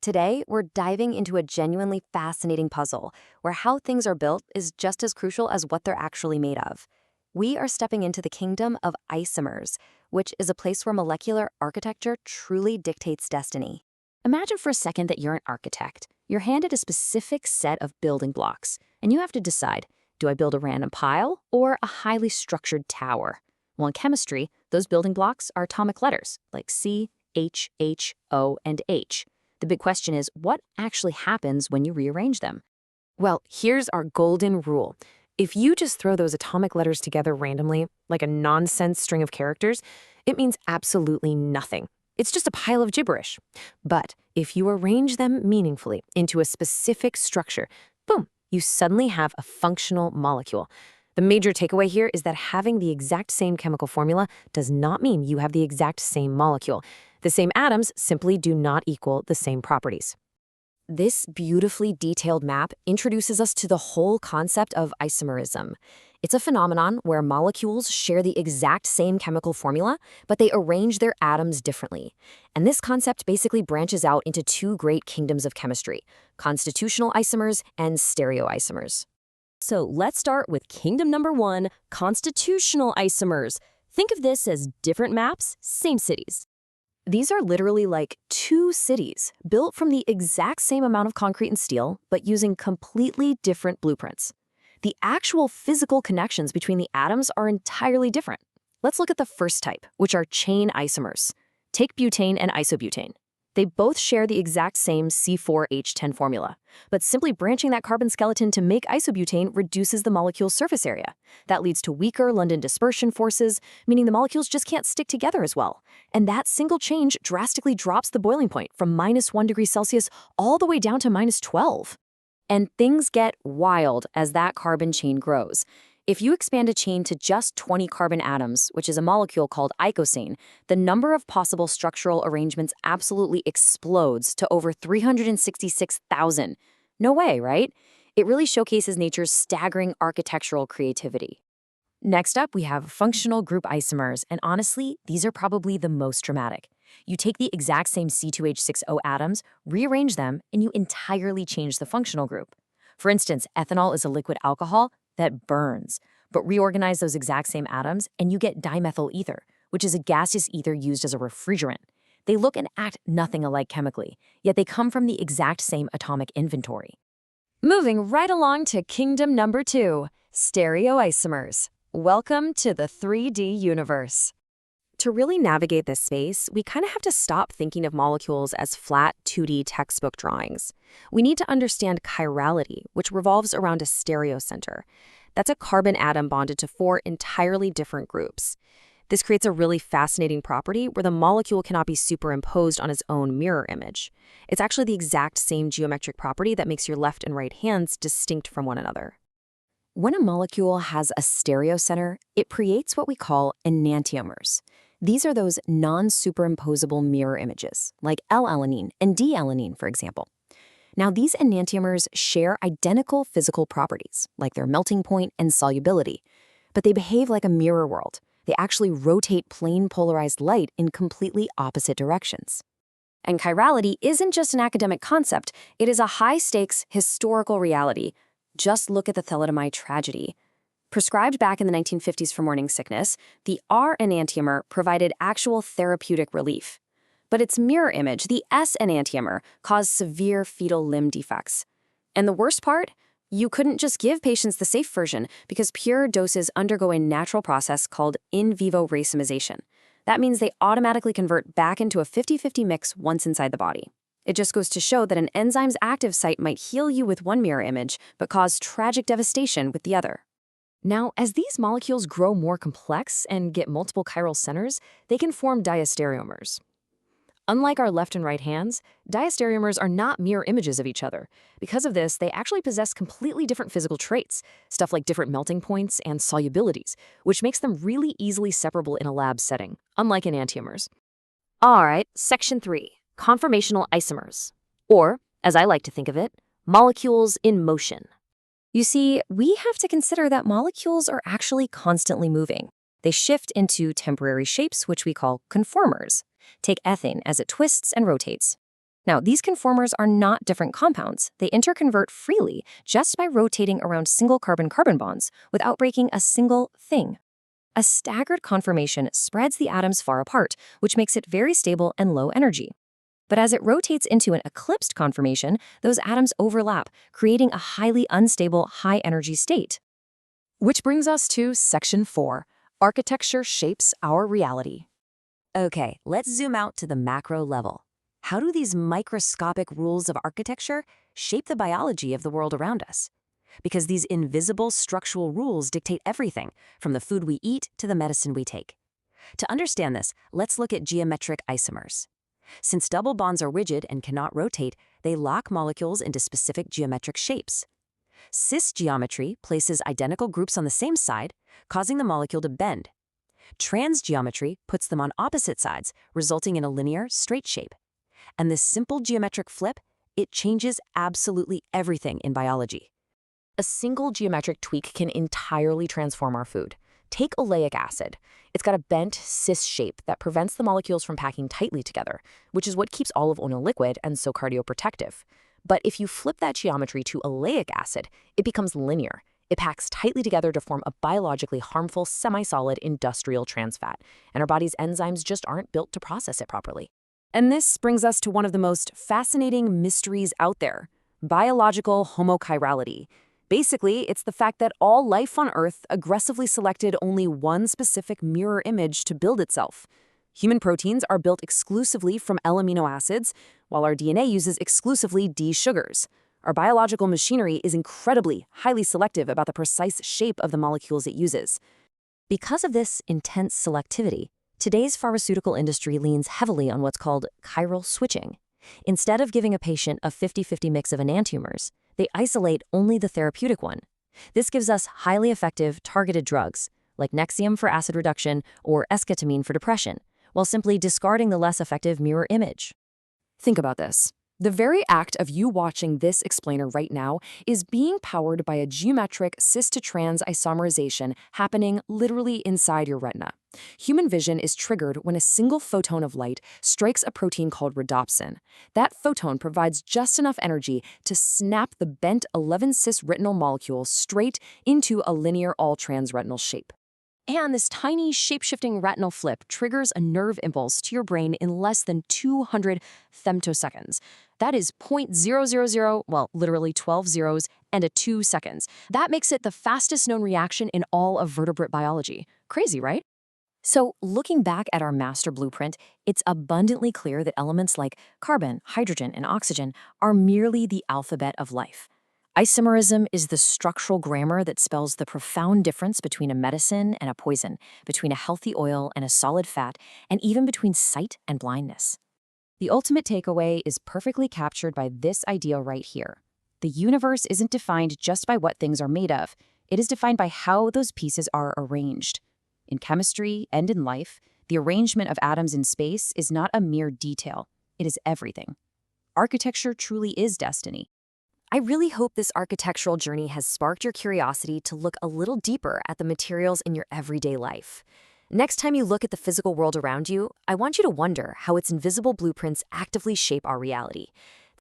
Today, we're diving into a genuinely fascinating puzzle where how things are built is just as crucial as what they're actually made of. We are stepping into the kingdom of isomers, which is a place where molecular architecture truly dictates destiny. Imagine for a second that you're an architect. You're handed a specific set of building blocks, and you have to decide, do I build a random pile or a highly structured tower? Well, in chemistry, those building blocks are atomic letters, like C, H, O, and H. The big question is, what actually happens when you rearrange them? Well, here's our golden rule. If you just throw those atomic letters together randomly, like a nonsense string of characters, it means absolutely nothing. It's just a pile of gibberish. But if you arrange them meaningfully into a specific structure, boom, you suddenly have a functional molecule. The major takeaway here is that having the exact same chemical formula does not mean you have the exact same molecule. The same atoms simply do not equal the same properties. This beautifully detailed map introduces us to the whole concept of isomerism. It's a phenomenon where molecules share the exact same chemical formula, but they arrange their atoms differently. And this concept basically branches out into two great kingdoms of chemistry: constitutional isomers and stereoisomers. So let's start with kingdom number one, constitutional isomers. Think of this as different maps, same cities. These are literally like two cities, built from the exact same amount of concrete and steel, but using completely different blueprints. The actual physical connections between the atoms are entirely different. Let's look at the first type, which are chain isomers. Take butane and isobutane. They both share the exact same C4H10 formula, but simply branching that carbon skeleton to make isobutane reduces the molecule's surface area. That leads to weaker London dispersion forces, meaning the molecules just can't stick together as well. And that single change drastically drops the boiling point from -1°C all the way down to -12. And things get wild as that carbon chain grows. If you expand a chain to just 20 carbon atoms, which is a molecule called icosane, the number of possible structural arrangements absolutely explodes to over 366,000. No way, right? It really showcases nature's staggering architectural creativity. Next up, we have functional group isomers, and honestly, these are probably the most dramatic. You take the exact same C2H6O atoms, rearrange them, and you entirely change the functional group. For instance, ethanol is a liquid alcohol that burns, but reorganize those exact same atoms and you get dimethyl ether, which is a gaseous ether used as a refrigerant. They look and act nothing alike chemically, yet they come from the exact same atomic inventory. Moving right along to kingdom number two, stereoisomers. Welcome to the 3D universe. To really navigate this space, we kind of have to stop thinking of molecules as flat 2D textbook drawings. We need to understand chirality, which revolves around a stereocenter. That's a carbon atom bonded to four entirely different groups. This creates a really fascinating property where the molecule cannot be superimposed on its own mirror image. It's actually the exact same geometric property that makes your left and right hands distinct from one another. When a molecule has a stereocenter, it creates what we call enantiomers. These are those non-superimposable mirror images, like L-Alanine and D-Alanine, for example. Now, these enantiomers share identical physical properties, like their melting point and solubility, but they behave like a mirror world. They actually rotate plane polarized light in completely opposite directions. And chirality isn't just an academic concept, it is a high-stakes historical reality. Just look at the Thalidomide tragedy. Prescribed back in the 1950s for morning sickness, the R enantiomer provided actual therapeutic relief. But its mirror image, the S enantiomer, caused severe fetal limb defects. And the worst part? You couldn't just give patients the safe version because pure doses undergo a natural process called in vivo racemization. That means they automatically convert back into a 50-50 mix once inside the body. It just goes to show that an enzyme's active site might heal you with one mirror image, but cause tragic devastation with the other. Now, as these molecules grow more complex and get multiple chiral centers, they can form diastereomers. Unlike our left and right hands, diastereomers are not mirror images of each other. Because of this, they actually possess completely different physical traits, stuff like different melting points and solubilities, which makes them really easily separable in a lab setting, unlike enantiomers. All right, section 3, conformational isomers, or, as I like to think of it, molecules in motion. You see, we have to consider that molecules are actually constantly moving. They shift into temporary shapes, which we call conformers. Take ethane as it twists and rotates. Now, these conformers are not different compounds. They interconvert freely just by rotating around single carbon-carbon bonds without breaking a single thing. A staggered conformation spreads the atoms far apart, which makes it very stable and low energy. But as it rotates into an eclipsed conformation, those atoms overlap, creating a highly unstable, high-energy state. Which brings us to Section 4. Architecture shapes our reality. Okay, let's zoom out to the macro level. How do these microscopic rules of architecture shape the biology of the world around us? Because these invisible structural rules dictate everything, from the food we eat to the medicine we take. To understand this, let's look at geometric isomers. Since double bonds are rigid and cannot rotate, they lock molecules into specific geometric shapes. Cis geometry places identical groups on the same side, causing the molecule to bend. Trans geometry puts them on opposite sides, resulting in a linear, straight shape. And this simple geometric flip, it changes absolutely everything in biology. A single geometric tweak can entirely transform our food. Take oleic acid. It's got a bent, cis shape that prevents the molecules from packing tightly together, which is what keeps olive oil liquid and so cardioprotective. But if you flip that geometry to oleic acid, it becomes linear. It packs tightly together to form a biologically harmful, semi-solid industrial trans fat, and our body's enzymes just aren't built to process it properly. And this brings us to one of the most fascinating mysteries out there: biological homochirality. Basically, it's the fact that all life on Earth aggressively selected only one specific mirror image to build itself. Human proteins are built exclusively from L-amino acids, while our DNA uses exclusively D sugars. Our biological machinery is incredibly, highly selective about the precise shape of the molecules it uses. Because of this intense selectivity, today's pharmaceutical industry leans heavily on what's called chiral switching. Instead of giving a patient a 50-50 mix of enantiomers, they isolate only the therapeutic one. This gives us highly effective, targeted drugs, like Nexium for acid reduction or esketamine for depression, while simply discarding the less effective mirror image. Think about this. The very act of you watching this explainer right now is being powered by a geometric cis-to-trans isomerization happening literally inside your retina. Human vision is triggered when a single photon of light strikes a protein called rhodopsin. That photon provides just enough energy to snap the bent 11-cis retinal molecule straight into a linear all-trans retinal shape. And this tiny shape-shifting retinal flip triggers a nerve impulse to your brain in less than 200 femtoseconds. That is 0.000, well, literally 12 zeros and a 2 seconds. That makes it the fastest known reaction in all of vertebrate biology. Crazy, right? So, looking back at our master blueprint, it's abundantly clear that elements like carbon, hydrogen, and oxygen are merely the alphabet of life. Isomerism is the structural grammar that spells the profound difference between a medicine and a poison, between a healthy oil and a solid fat, and even between sight and blindness. The ultimate takeaway is perfectly captured by this idea right here. The universe isn't defined just by what things are made of. It is defined by how those pieces are arranged. In chemistry and in life, the arrangement of atoms in space is not a mere detail. It is everything. Architecture truly is destiny. I really hope this architectural journey has sparked your curiosity to look a little deeper at the materials in your everyday life. Next time you look at the physical world around you, I want you to wonder how its invisible blueprints actively shape our reality.